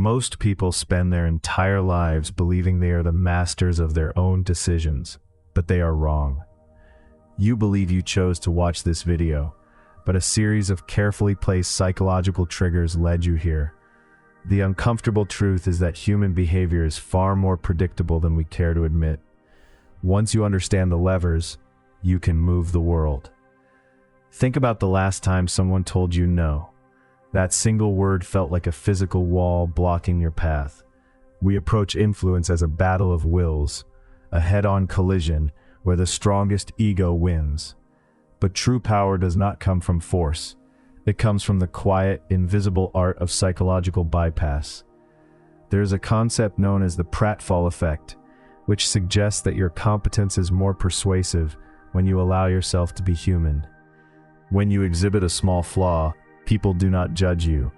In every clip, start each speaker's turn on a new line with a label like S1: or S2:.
S1: Most people spend their entire lives believing they are the masters of their own decisions, but they are wrong. You believe you chose to watch this video, but a series of carefully placed psychological triggers led you here. The uncomfortable truth is that human behavior is far more predictable than we care to admit. Once you understand the levers, you can move the world. Think about the last time someone told you no. That single word felt like a physical wall blocking your path. We approach influence as a battle of wills, a head-on collision where the strongest ego wins. But true power does not come from force. It comes from the quiet, invisible art of psychological bypass. There is a concept known as the Pratfall Effect, which suggests that your competence is more persuasive when you allow yourself to be human. When you exhibit a small flaw, people do not judge you.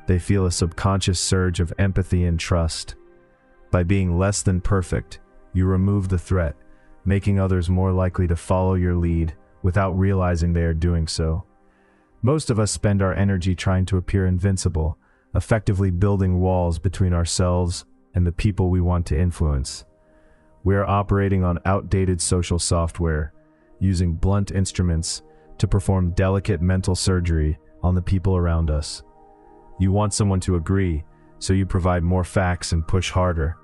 S1: They feel a subconscious surge of empathy and trust. By being less than perfect, you remove the threat, making others more likely to follow your lead without realizing they are doing so. Most of us spend our energy trying to appear invincible, effectively building walls between ourselves and the people we want to influence. We are operating on outdated social software, using blunt instruments to perform delicate mental surgery on the people around us. You want someone to agree, so you provide more facts and push harder.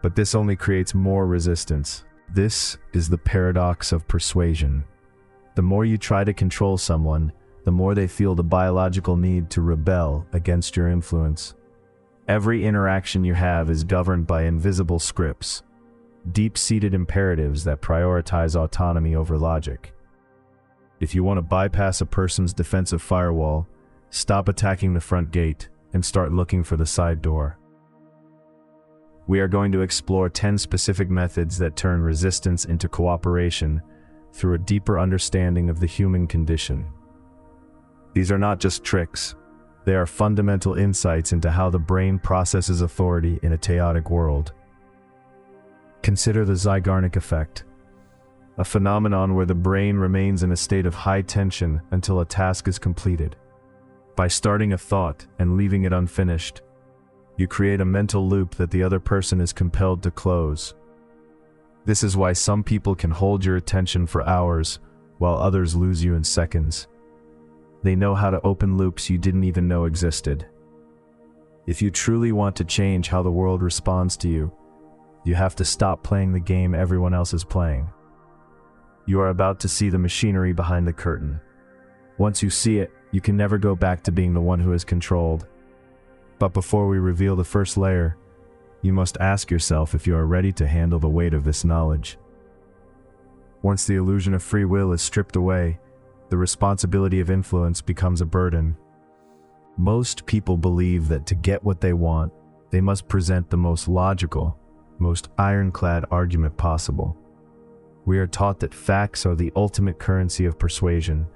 S1: But this only creates more resistance. This is the paradox of persuasion. The more you try to control someone, the more they feel the biological need to rebel against your influence. Every interaction you have is governed by invisible scripts, deep-seated imperatives that prioritize autonomy over logic. If you want to bypass a person's defensive firewall, stop attacking the front gate and start looking for the side door. We are going to explore 10 specific methods that turn resistance into cooperation through a deeper understanding of the human condition. These are not just tricks. They are fundamental insights into how the brain processes authority in a chaotic world. Consider the Zeigarnik effect, a phenomenon where the brain remains in a state of high tension until a task is completed. By starting a thought and leaving it unfinished, you create a mental loop that the other person is compelled to close. This is why some people can hold your attention for hours, while others lose you in seconds. They know how to open loops you didn't even know existed. If you truly want to change how the world responds to you, you have to stop playing the game everyone else is playing. You are about to see the machinery behind the curtain. Once you see it, you can never go back to being the one who is controlled. But before we reveal the first layer, you must ask yourself if you are ready to handle the weight of this knowledge. Once the illusion of free will is stripped away, the responsibility of influence becomes a burden. Most people believe that to get what they want, they must present the most logical, most ironclad argument possible. We are taught that facts are the ultimate currency of persuasion,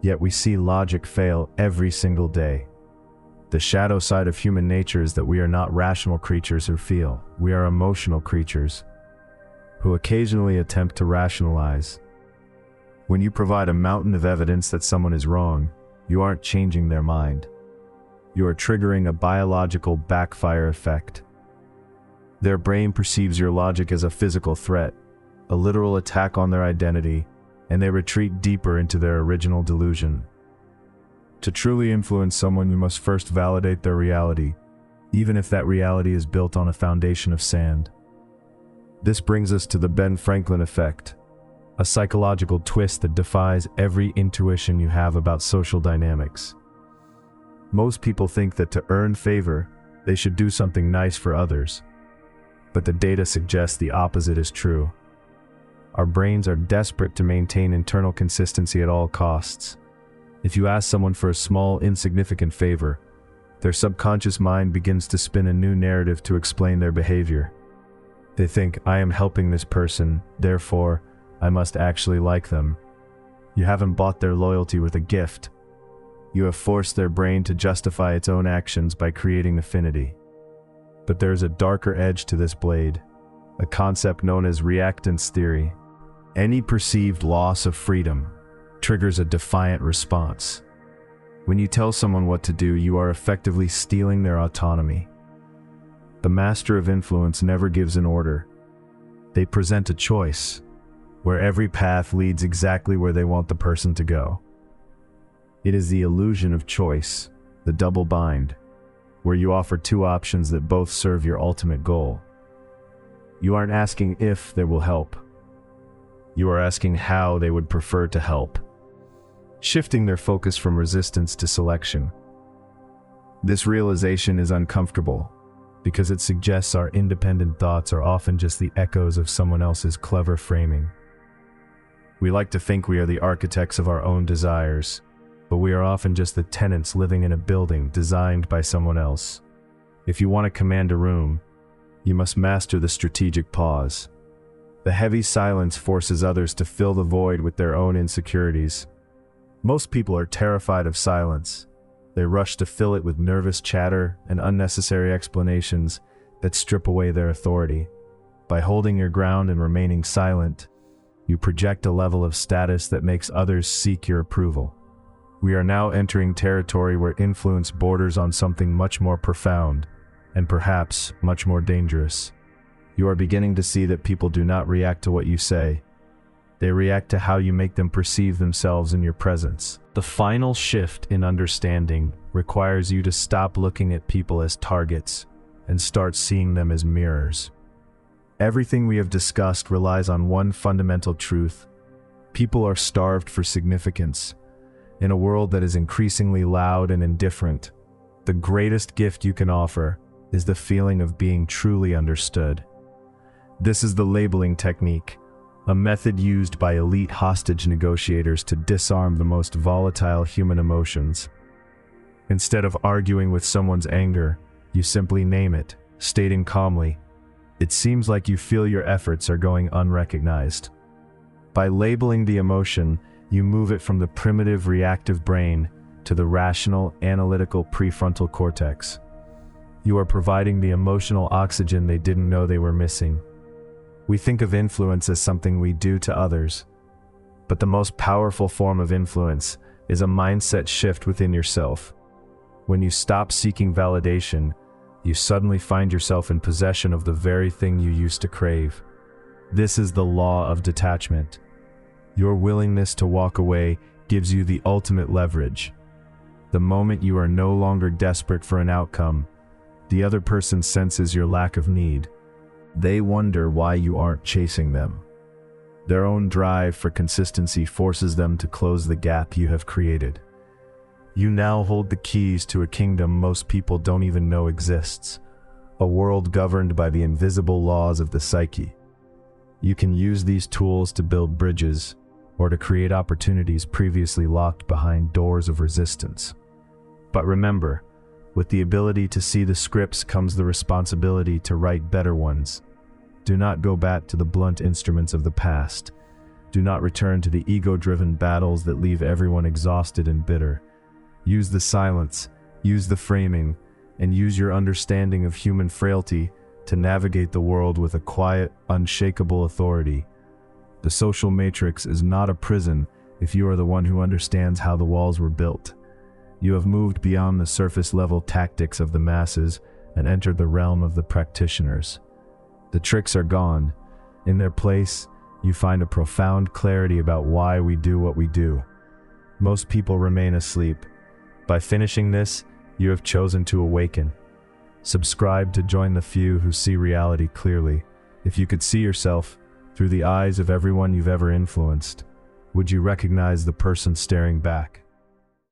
S1: yet we see logic fail every single day. The shadow side of human nature is that we are not rational creatures who feel. We are emotional creatures who occasionally attempt to rationalize. When you provide a mountain of evidence that someone is wrong, you aren't changing their mind. You are triggering a biological backfire effect. Their brain perceives your logic as a physical threat, a literal attack on their identity, and they retreat deeper into their original delusion. To truly influence someone, you must first validate their reality, even if that reality is built on a foundation of sand. This brings us to the Ben Franklin effect, a psychological twist that defies every intuition you have about social dynamics. Most people think that to earn favor, they should do something nice for others. But the data suggests the opposite is true. Our brains are desperate to maintain internal consistency at all costs. If you ask someone for a small, insignificant favor, their subconscious mind begins to spin a new narrative to explain their behavior. They think, I am helping this person, therefore, I must actually like them. You haven't bought their loyalty with a gift. You have forced their brain to justify its own actions by creating affinity. But there is a darker edge to this blade, a concept known as reactance theory. Any perceived loss of freedom triggers a defiant response. When you tell someone what to do, you are effectively stealing their autonomy. The master of influence never gives an order. They present a choice, where every path leads exactly where they want the person to go. It is the illusion of choice, the double bind, where you offer two options that both serve your ultimate goal. You aren't asking if they will help. You are asking how they would prefer to help, shifting their focus from resistance to selection. This realization is uncomfortable because it suggests our independent thoughts are often just the echoes of someone else's clever framing. We like to think we are the architects of our own desires, but we are often just the tenants living in a building designed by someone else. If you want to command a room, you must master the strategic pause. The heavy silence forces others to fill the void with their own insecurities. Most people are terrified of silence. They rush to fill it with nervous chatter and unnecessary explanations that strip away their authority. By holding your ground and remaining silent, you project a level of status that makes others seek your approval. We are now entering territory where influence borders on something much more profound, and perhaps much more dangerous. You are beginning to see that people do not react to what you say. They react to how you make them perceive themselves in your presence. The final shift in understanding requires you to stop looking at people as targets and start seeing them as mirrors. Everything we have discussed relies on one fundamental truth. People are starved for significance. In a world that is increasingly loud and indifferent, the greatest gift you can offer is the feeling of being truly understood. This is the labeling technique, a method used by elite hostage negotiators to disarm the most volatile human emotions. Instead of arguing with someone's anger, you simply name it, stating calmly, "It seems like you feel your efforts are going unrecognized." By labeling the emotion, you move it from the primitive reactive brain to the rational, analytical prefrontal cortex. You are providing the emotional oxygen they didn't know they were missing. We think of influence as something we do to others, but the most powerful form of influence is a mindset shift within yourself. When you stop seeking validation, you suddenly find yourself in possession of the very thing you used to crave. This is the law of detachment. Your willingness to walk away gives you the ultimate leverage. The moment you are no longer desperate for an outcome, the other person senses your lack of need. They wonder why you aren't chasing them. Their own drive for consistency forces them to close the gap you have created. You now hold the keys to a kingdom most people don't even know exists, a world governed by the invisible laws of the psyche. You can use these tools to build bridges, or to create opportunities previously locked behind doors of resistance. But remember, with the ability to see the scripts comes the responsibility to write better ones. Do not go back to the blunt instruments of the past. Do not return to the ego-driven battles that leave everyone exhausted and bitter. Use the silence, use the framing, and use your understanding of human frailty to navigate the world with a quiet, unshakable authority. The social matrix is not a prison if you are the one who understands how the walls were built. You have moved beyond the surface-level tactics of the masses and entered the realm of the practitioners. The tricks are gone. In their place, you find a profound clarity about why we do what we do. Most people remain asleep. By finishing this, you have chosen to awaken. Subscribe to join the few who see reality clearly. If you could see yourself through the eyes of everyone you've ever influenced, would you recognize the person staring back?